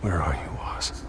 Where are you, Oz?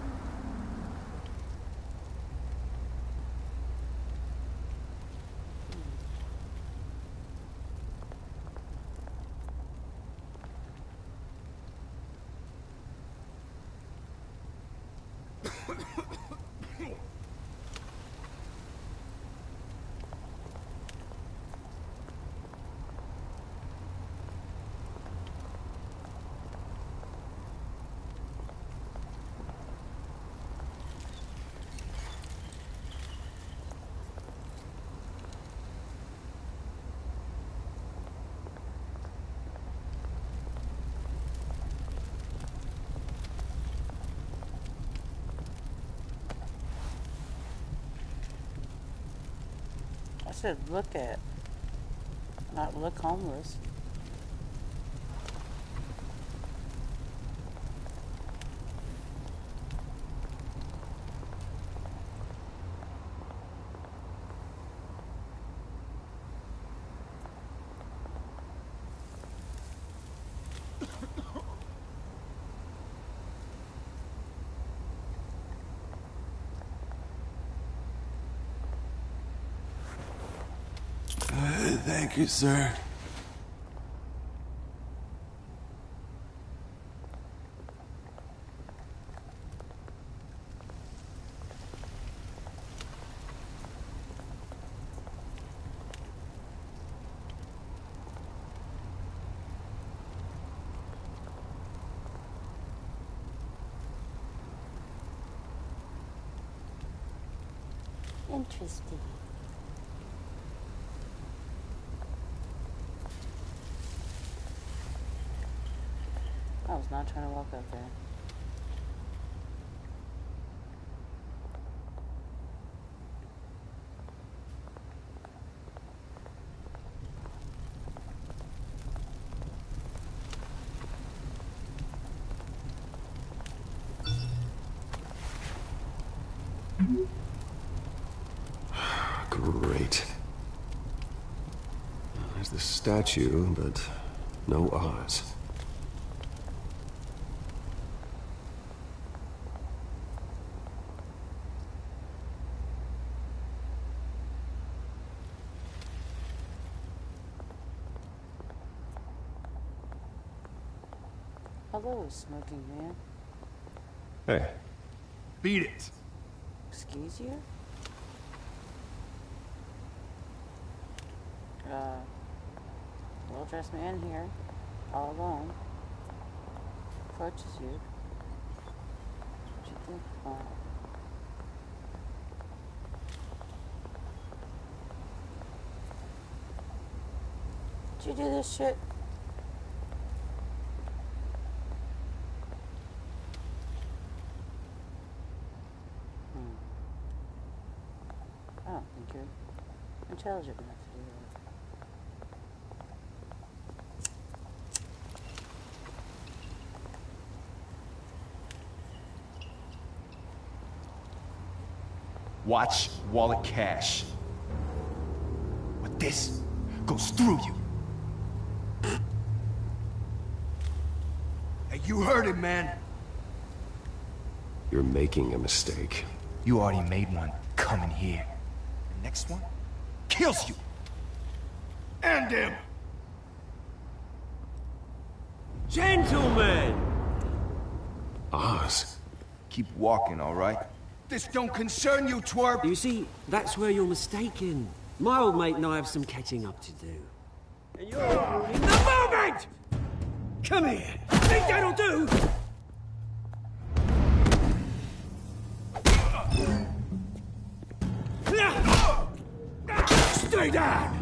I said look at, not look homeless. Thank you, sir. Interesting. I was not trying to walk up there. Great. There's the statue, but no Oz. Hello, smoking man. Hey. Beat it. Excuse you? Well-dressed man here, all alone. Approaches you. What you think? Did you do this shit? I don't think you're intelligent enough to do that. Watch wallet cash. But this goes through you. Hey, you heard it, man. You're making a mistake. You already made one coming here. The next one kills you. And him. Gentlemen! Oz. Keep walking, all right? This don't concern you, twerp. You see, that's where you're mistaken. My old mate and I have some catching up to do. And you're ruining the moment! Come here. Think that'll do? Stay down!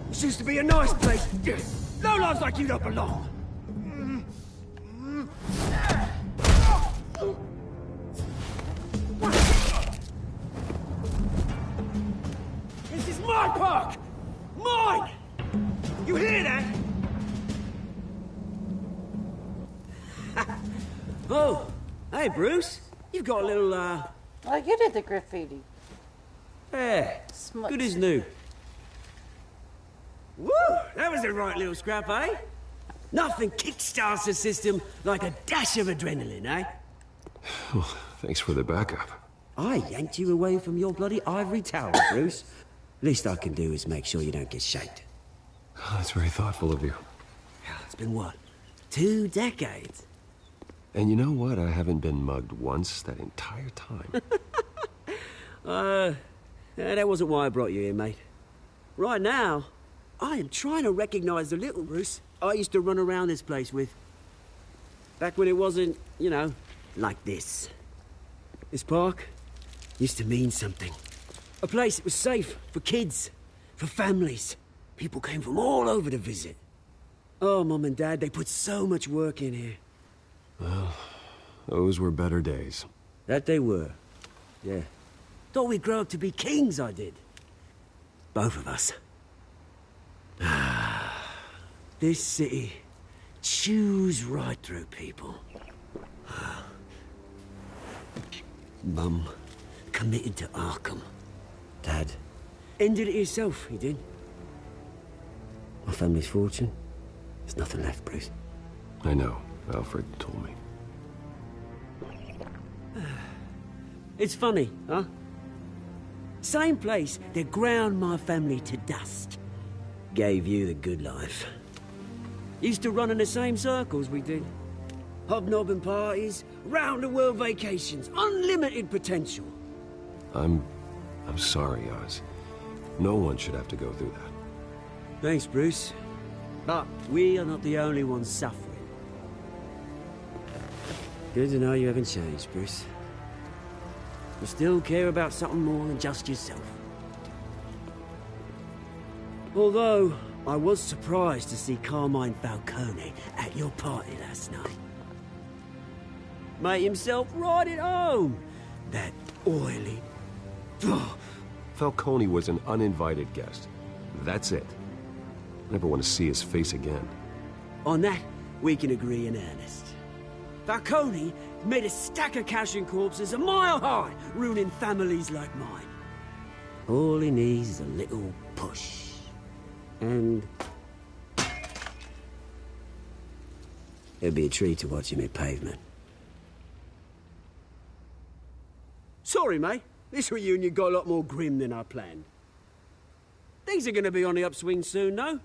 This used to be a nice place. No lives like you don't belong. This is my park! Mine! You hear that? Oh, hey Bruce. You've got a little, Oh, you did the graffiti. Yeah, Smut. good as new. Woo! That was a right little scrap, eh? Nothing kickstarts the system like a dash of adrenaline, eh? Thanks for the backup. I yanked you away from your bloody ivory tower, Bruce. Least I can do is make sure you don't get shaped. That's very thoughtful of you. It's been what? 2 decades? And you know what? I haven't been mugged once that entire time. That wasn't why I brought you here, mate. Right now, I am trying to recognize the little Bruce I used to run around this place with. Back when it wasn't, you know, like this. This park used to mean something. A place that was safe for kids, for families. People came from all over to visit. Oh, Mum and Dad, they put so much work in here. Well, those were better days. That they were. Yeah. Thought we'd grow up to be kings, I did. Both of us. This city chews right through people. Mum committed to Arkham. Dad ended it himself, he did. My family's fortune, there's nothing left, Bruce. I know. Alfred told me. It's funny, huh? Same place that ground my family to dust. Gave you the good life. Used to run in the same circles we did. Hobnobbing parties, round-the-world vacations, unlimited potential. I'm sorry, Oz. No one should have to go through that. Thanks, Bruce. But we are not the only ones suffering. Good to know you haven't changed, Bruce. You still care about something more than just yourself. Although, I was surprised to see Carmine Falcone at your party last night. Made himself right at home. That oily... Falcone was an uninvited guest. That's it. Never want to see his face again. On that, we can agree in earnest. Falcone made a stack of cash and corpses a mile high, ruining families like mine. All he needs is a little push. And... it'd be a treat to watch him hit pavement. Sorry, mate. This reunion got a lot more grim than I planned. Things are gonna be on the upswing soon, though.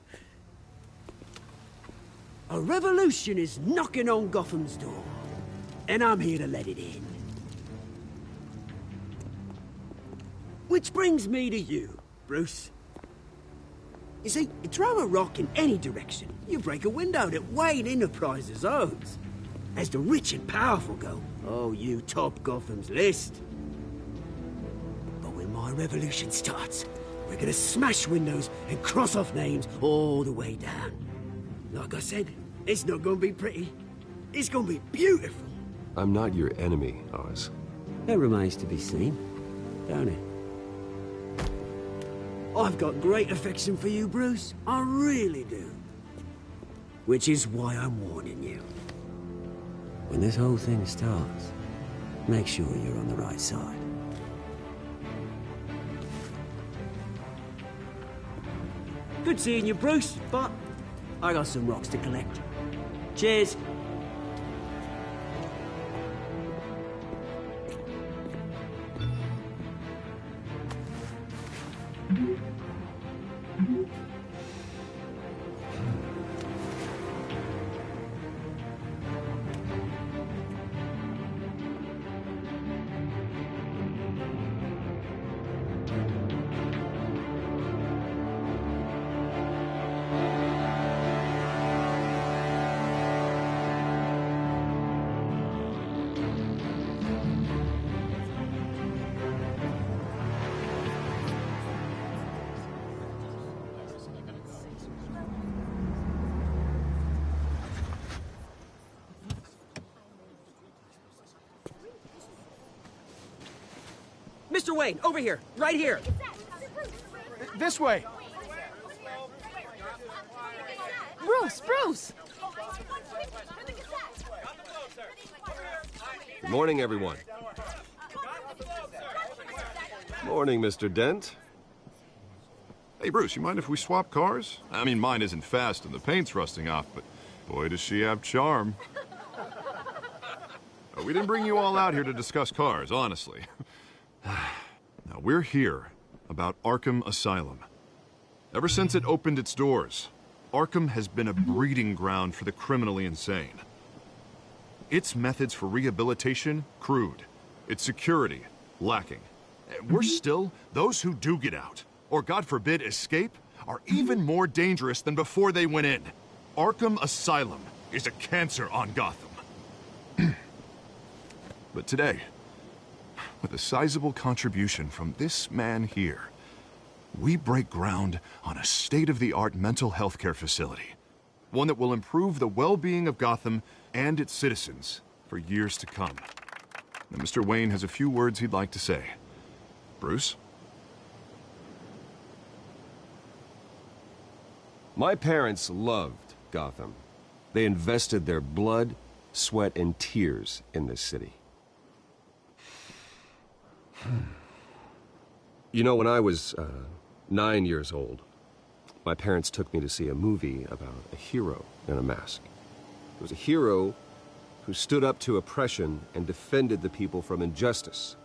A revolution is knocking on Gotham's door. And I'm here to let it in. Which brings me to you, Bruce. You see, you throw a rock in any direction, you break a window that Wayne Enterprises owns. As the rich and powerful go, oh, you top Gotham's list. But when my revolution starts, we're gonna smash windows and cross off names all the way down. Like I said, it's not gonna be pretty. It's gonna be beautiful. I'm not your enemy, Oz. That remains to be seen, don't it? I've got great affection for you, Bruce. I really do. Which is why I'm warning you. When this whole thing starts, make sure you're on the right side. Good seeing you, Bruce, but I got some rocks to collect. Cheers. Mr. Wayne, over here, right here. This way. Bruce! Good morning, everyone. Morning, Mr. Dent. Hey, Bruce, you mind if we swap cars? I mean, mine isn't fast and the paint's rusting off, but boy, does she have charm. We didn't bring you all out here to discuss cars, honestly. Now, we're here about Arkham Asylum. Ever since it opened its doors, Arkham has been a breeding ground for the criminally insane. Its methods for rehabilitation, crude. Its security, lacking. Worse still, those who do get out, or God forbid escape, are even more dangerous than before they went in. Arkham Asylum is a cancer on Gotham. But today, with a sizable contribution from this man here, we break ground on a state-of-the-art mental health care facility. One that will improve the well-being of Gotham and its citizens for years to come. Now, Mr. Wayne has a few words he'd like to say. Bruce? My parents loved Gotham. They invested their blood, sweat, and tears in this city. You know, when I was 9 years old, my parents took me to see a movie about a hero in a mask. It was a hero who stood up to oppression and defended the people from injustice,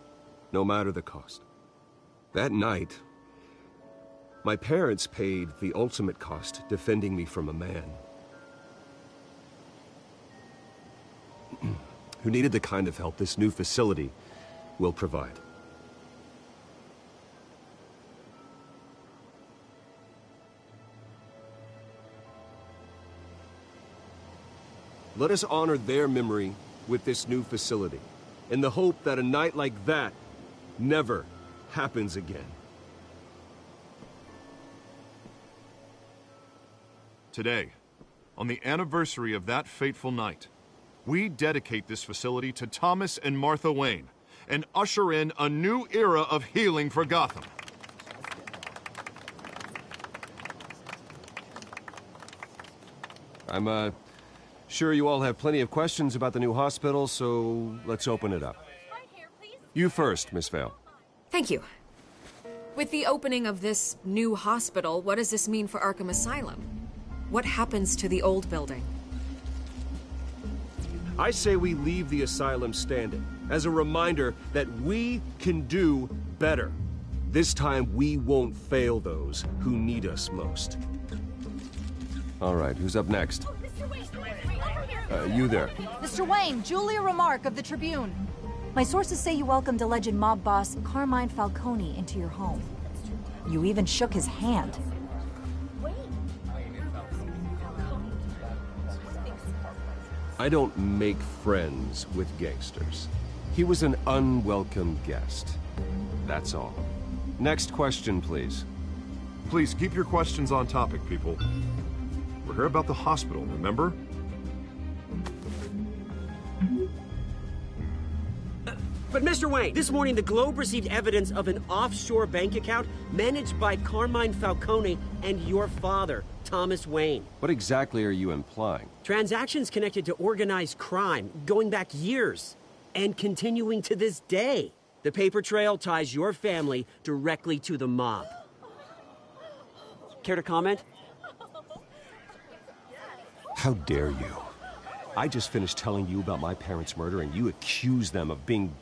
no matter the cost. That night, my parents paid the ultimate cost defending me from a man who needed the kind of help this new facility will provide. Let us honor their memory with this new facility, in the hope that a night like that never happens again. Today, on the anniversary of that fateful night, we dedicate this facility to Thomas and Martha Wayne and usher in a new era of healing for Gotham. I'm, sure you all have plenty of questions about the new hospital, so let's open it up. You first, Miss Vale. Thank you. With the opening of this new hospital, what does this mean for Arkham Asylum? What happens to the old building? I say we leave the asylum standing, as a reminder that we can do better. This time, we won't fail those who need us most. All right, who's up next? You there. Mr. Wayne, Julia Remark of the Tribune. My sources say you welcomed alleged mob boss Carmine Falcone into your home. You even shook his hand. I don't make friends with gangsters. He was an unwelcome guest. That's all. Next question, please. Please keep your questions on topic, people. We're here about the hospital, remember? But Mr. Wayne, this morning the Globe received evidence of an offshore bank account managed by Carmine Falcone and your father, Thomas Wayne. What exactly are you implying? Transactions connected to organized crime going back years and continuing to this day. The paper trail ties your family directly to the mob. Care to comment? How dare you? I just finished telling you about my parents' murder and you accuse them of being,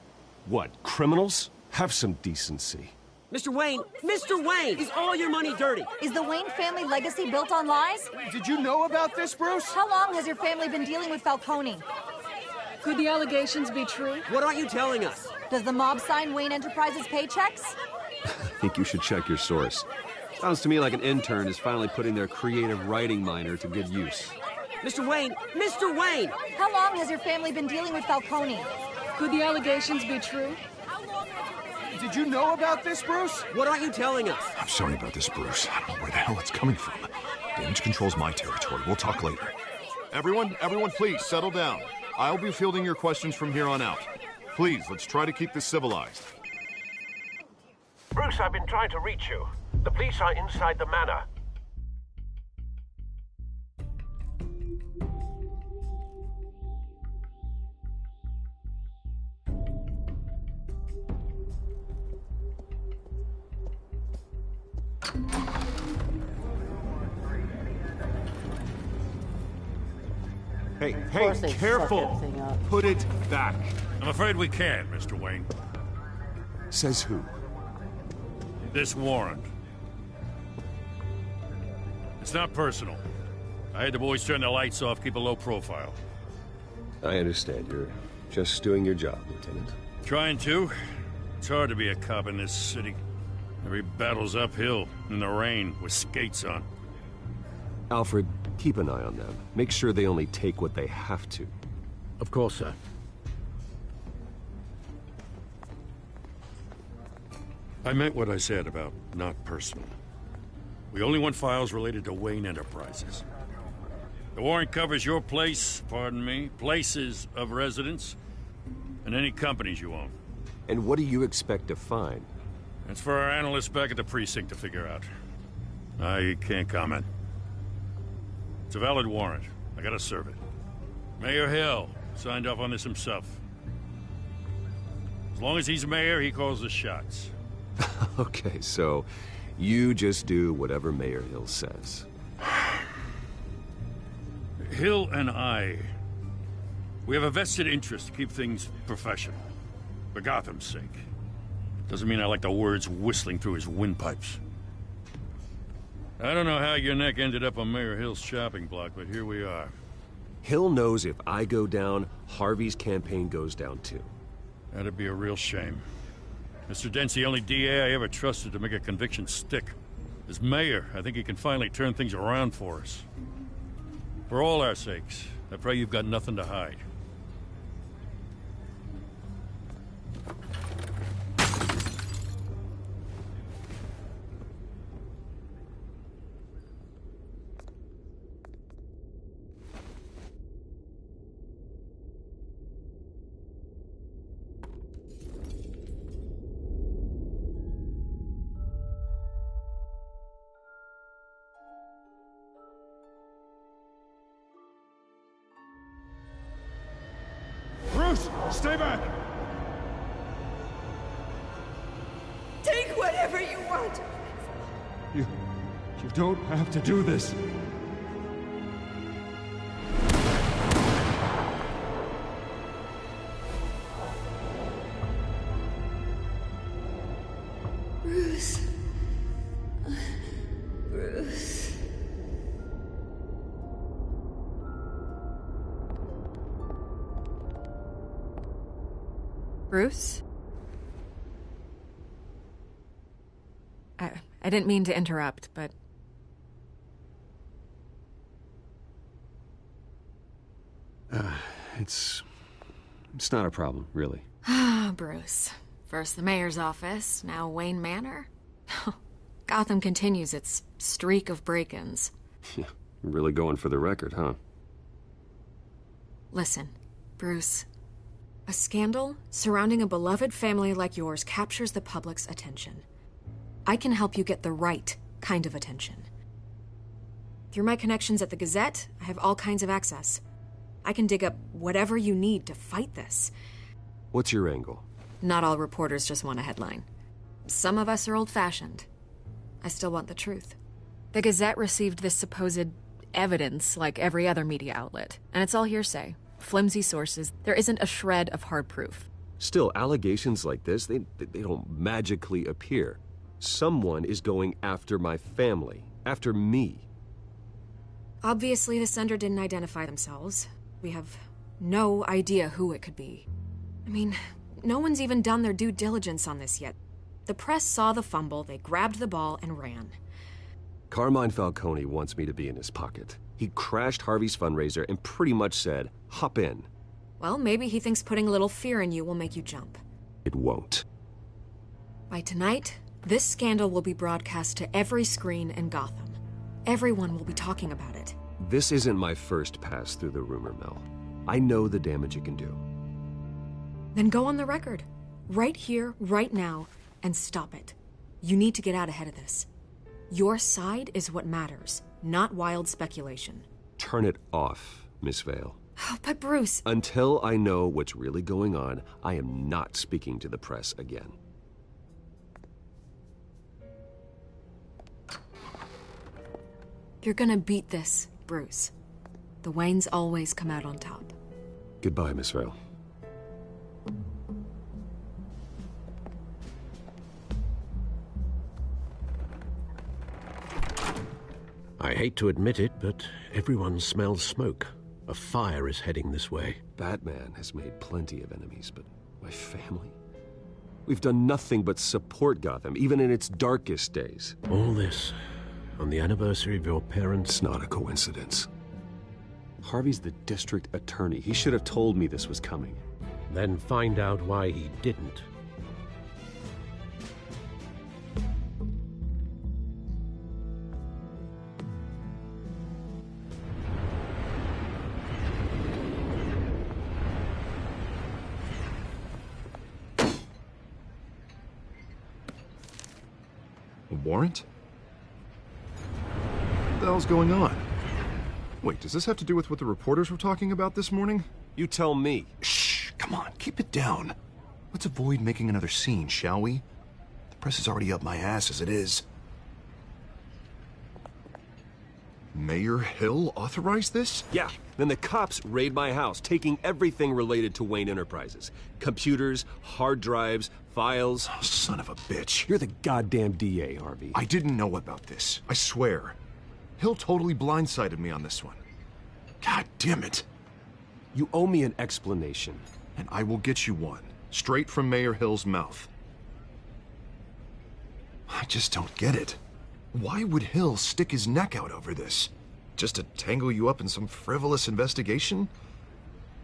what, criminals? Have some decency. Mr. Wayne, is all your money dirty? Is the Wayne family legacy built on lies? Did you know about this, Bruce? How long has your family been dealing with Falcone? Could the allegations be true? What aren't you telling us? Does the mob sign Wayne Enterprises paychecks? I think you should check your source. Sounds to me like an intern is finally putting their creative writing minor to good use. Mr. Wayne! How long has your family been dealing with Falcone? Could the allegations be true? Did you know about this, Bruce? What aren't you telling us? I'm sorry about this, Bruce. I don't know where the hell it's coming from. Damage control's my territory. We'll talk later. Everyone, please, settle down. I'll be fielding your questions from here on out. Please, let's try to keep this civilized. Bruce, I've been trying to reach you. The police are inside the manor. Hey, course they fuck careful! everything up. Put it back. I'm afraid we can't, Mr. Wayne. Says who? This warrant. It's not personal. I had the boys turn the lights off, keep a low profile. I understand. You're just doing your job, Lieutenant. Trying to. It's hard to be a cop in this city. Every battle's uphill, in the rain, with skates on. Alfred, keep an eye on them. Make sure they only take what they have to. Of course, sir. I meant what I said about not personal. We only want files related to Wayne Enterprises. The warrant covers your place, pardon me, places of residence, and any companies you own. And what do you expect to find? That's for our analysts back at the precinct to figure out. I can't comment. It's a valid warrant. I gotta serve it. Mayor Hill signed off on this himself. As long as he's mayor, he calls the shots. Okay, so you just do whatever Mayor Hill says. Hill and I, we have a vested interest to keep things professional. For Gotham's sake. Doesn't mean I like the words whistling through his windpipes. I don't know how your neck ended up on Mayor Hill's shopping block, but here we are. Hill knows if I go down, Harvey's campaign goes down too. That'd be a real shame. Mr. Dent's the only DA I ever trusted to make a conviction stick. As mayor, I think he can finally turn things around for us. For all our sakes, I pray you've got nothing to hide. Bruce, stay back! Take whatever you want. You don't have to do this. Bruce. Bruce. Bruce? I didn't mean to interrupt, but... It's not a problem, really. Ah, Bruce. First the mayor's office, now Wayne Manor. Gotham continues its streak of break-ins. Yeah, you're really going for the record, huh? Listen, Bruce. A scandal surrounding a beloved family like yours captures the public's attention. I can help you get the right kind of attention. Through my connections at the Gazette, I have all kinds of access. I can dig up whatever you need to fight this. What's your angle? Not all reporters just want a headline. Some of us are old-fashioned. I still want the truth. The Gazette received this supposed evidence like every other media outlet, and it's all hearsay. Flimsy sources. There isn't a shred of hard proof. Still, allegations like this, they don't magically appear. Someone is going after my family, after me. Obviously, the sender didn't identify themselves. We have no idea who it could be. I mean, no one's even done their due diligence on this yet. The press saw the fumble, they grabbed the ball and ran. Carmine Falcone wants me to be in his pocket. He crashed Harvey's fundraiser and pretty much said, hop in. Well, maybe he thinks putting a little fear in you will make you jump. It won't. By tonight, this scandal will be broadcast to every screen in Gotham. Everyone will be talking about it. This isn't my first pass through the rumor mill. I know the damage it can do. Then go on the record. Right here, right now, and stop it. You need to get out ahead of this. Your side is what matters, not wild speculation. Turn it off, Miss Vale. Oh, but Bruce... Until I know what's really going on, I am not speaking to the press again. You're gonna beat this, Bruce. The Waynes always come out on top. Goodbye, Miss Vale. I hate to admit it, but everyone smells smoke. A fire is heading this way. Batman has made plenty of enemies, but my family? We've done nothing but support Gotham, even in its darkest days. All this on the anniversary of your parents'... It's not a coincidence. Harvey's the district attorney. He should have told me this was coming. Then find out why he didn't. A warrant? What the hell's going on? Wait, does this have to do with what the reporters were talking about this morning? You tell me. Shh, come on, keep it down. Let's avoid making another scene, shall we? The press is already up my ass as it is. Mayor Hill authorized this? Yeah. Then the cops raid my house, taking everything related to Wayne Enterprises. Computers, hard drives, files. Oh, son of a bitch. You're the goddamn DA, Harvey. I didn't know about this. I swear. Hill totally blindsided me on this one. God damn it. You owe me an explanation. And I will get you one. Straight from Mayor Hill's mouth. I just don't get it. Why would Hill stick his neck out over this? Just to tangle you up in some frivolous investigation?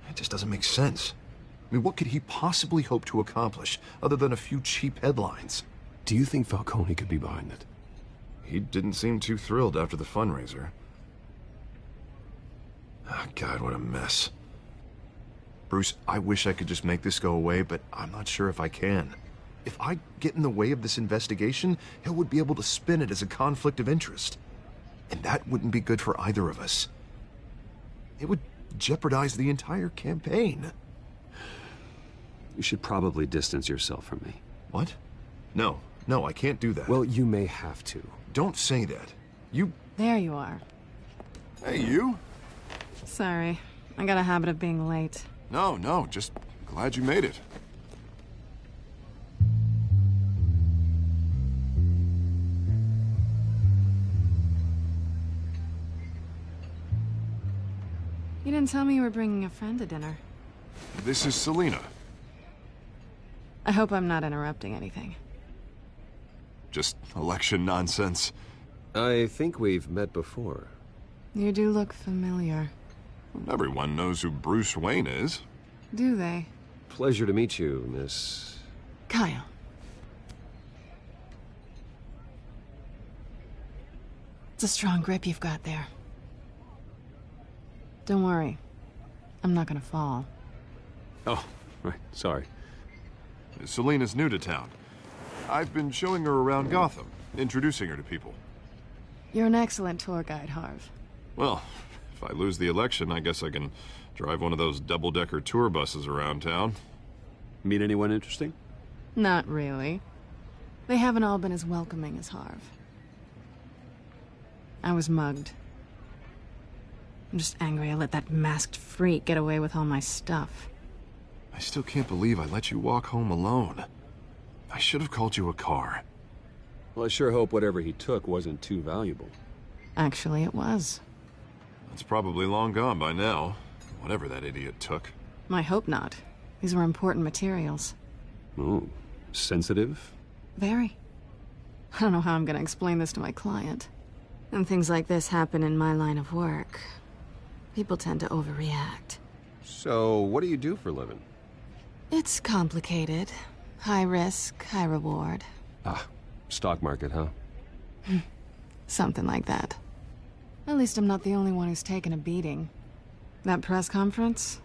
It just doesn't make sense. I mean, what could he possibly hope to accomplish other than a few cheap headlines? Do you think Falcone could be behind it? He didn't seem too thrilled after the fundraiser. Oh, God, what a mess. Bruce, I wish I could just make this go away, but I'm not sure if I can. If I get in the way of this investigation, Hill would be able to spin it as a conflict of interest. And that wouldn't be good for either of us. It would jeopardize the entire campaign. You should probably distance yourself from me. What? No, I can't do that. Well, you may have to. Don't say that. You... There you are. Hey, you? Sorry. I got a habit of being late. No, just glad you made it. You didn't tell me you were bringing a friend to dinner. This is Selina. I hope I'm not interrupting anything. Just election nonsense. I think we've met before. You do look familiar. Everyone knows who Bruce Wayne is. Do they? Pleasure to meet you, Miss... Kyle. It's a strong grip you've got there. Don't worry. I'm not gonna fall. Oh, right. Sorry. Selina's new to town. I've been showing her around Gotham, introducing her to people. You're an excellent tour guide, Harv. Well, if I lose the election, I guess I can drive one of those double-decker tour buses around town. Meet anyone interesting? Not really. They haven't all been as welcoming as Harv. I was mugged. I'm just angry I let that masked freak get away with all my stuff. I still can't believe I let you walk home alone. I should have called you a car. Well, I sure hope whatever he took wasn't too valuable. Actually, it was. It's probably long gone by now, whatever that idiot took. I hope not. These were important materials. Ooh, sensitive? Very. I don't know how I'm gonna explain this to my client. And things like this happen in my line of work. People tend to overreact. So, what do you do for a living? It's complicated. High risk, high reward. Ah, stock market, huh? Something like that. At least I'm not the only one who's taken a beating. That press conference?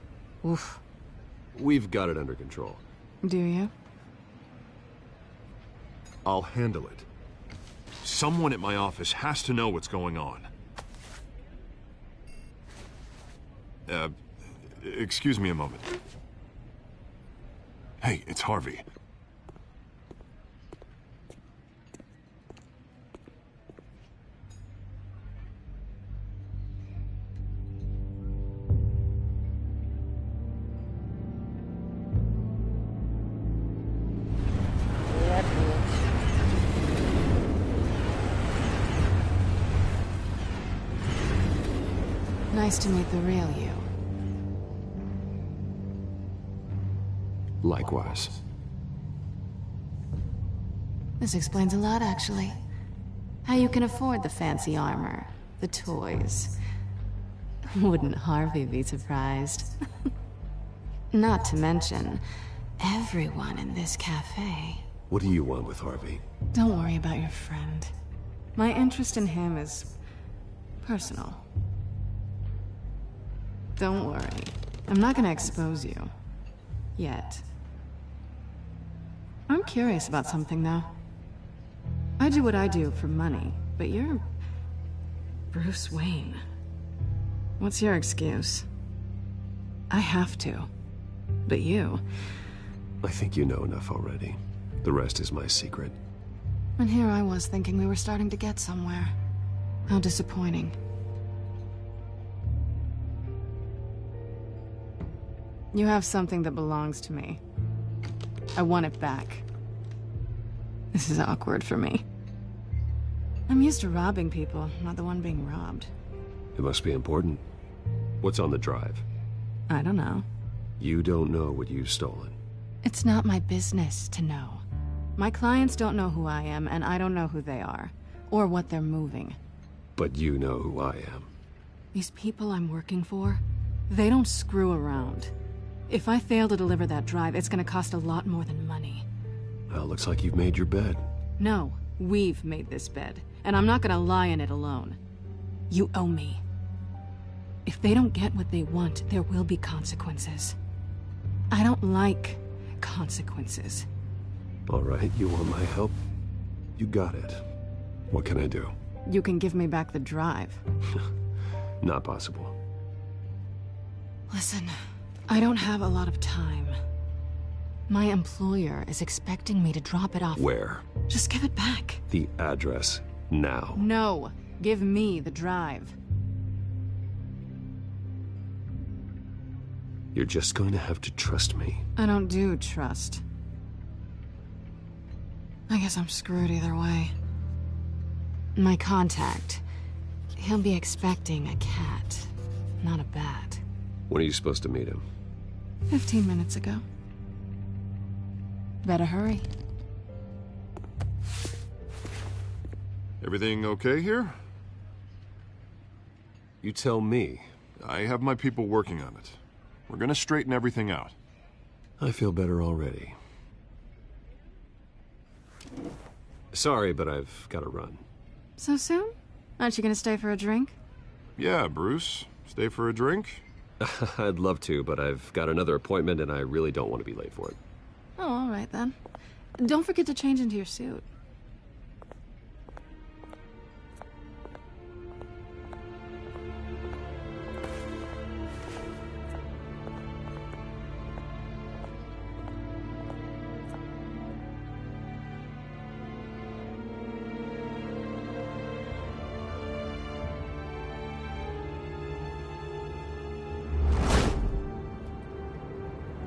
Oof. We've got it under control. Do you? I'll handle it. Someone at my office has to know what's going on. Excuse me a moment. Hey, it's Harvey. Nice to meet the real you. Likewise. This explains a lot, actually. How you can afford the fancy armor, the toys. Wouldn't Harvey be surprised? Not to mention, everyone in this cafe. What do you want with Harvey? Don't worry about your friend. My interest in him is personal. Don't worry. I'm not gonna expose you. Yet. I'm curious about something, though. I do what I do for money, but you're Bruce Wayne. What's your excuse? I have to. But you... I think you know enough already. The rest is my secret. And here I was thinking we were starting to get somewhere. How disappointing. You have something that belongs to me. I want it back. This is awkward for me. I'm used to robbing people, not the one being robbed. It must be important. What's on the drive? I don't know. You don't know what you've stolen. It's not my business to know. My clients don't know who I am, and I don't know who they are, or what they're moving. But you know who I am. These people I'm working for, they don't screw around. If I fail to deliver that drive, it's gonna cost a lot more than money. Well, looks like you've made your bed. No, we've made this bed, and I'm not gonna lie in it alone. You owe me. If they don't get what they want, there will be consequences. I don't like consequences. All right, you want my help? You got it. What can I do? You can give me back the drive. Not possible. Listen, I don't have a lot of time. My employer is expecting me to drop it off. Where? Just give it back. The address, now. No, give me the drive. You're just going to have to trust me. I don't do trust. I guess I'm screwed either way. My contact, he'll be expecting a cat, not a bat. When are you supposed to meet him? 15 minutes ago. Better hurry. Everything okay here? You tell me. I have my people working on it. We're gonna straighten everything out. I feel better already. Sorry, but I've got to run. So soon? Aren't you gonna stay for a drink? Yeah, Bruce. Stay for a drink? I'd love to, but I've got another appointment and I really don't want to be late for it. Oh, all right then. Don't forget to change into your suit.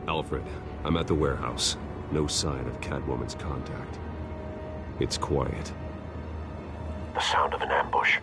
Alfred, I'm at the warehouse. No sign of Catwoman's contact. It's quiet. The sound of an ambush.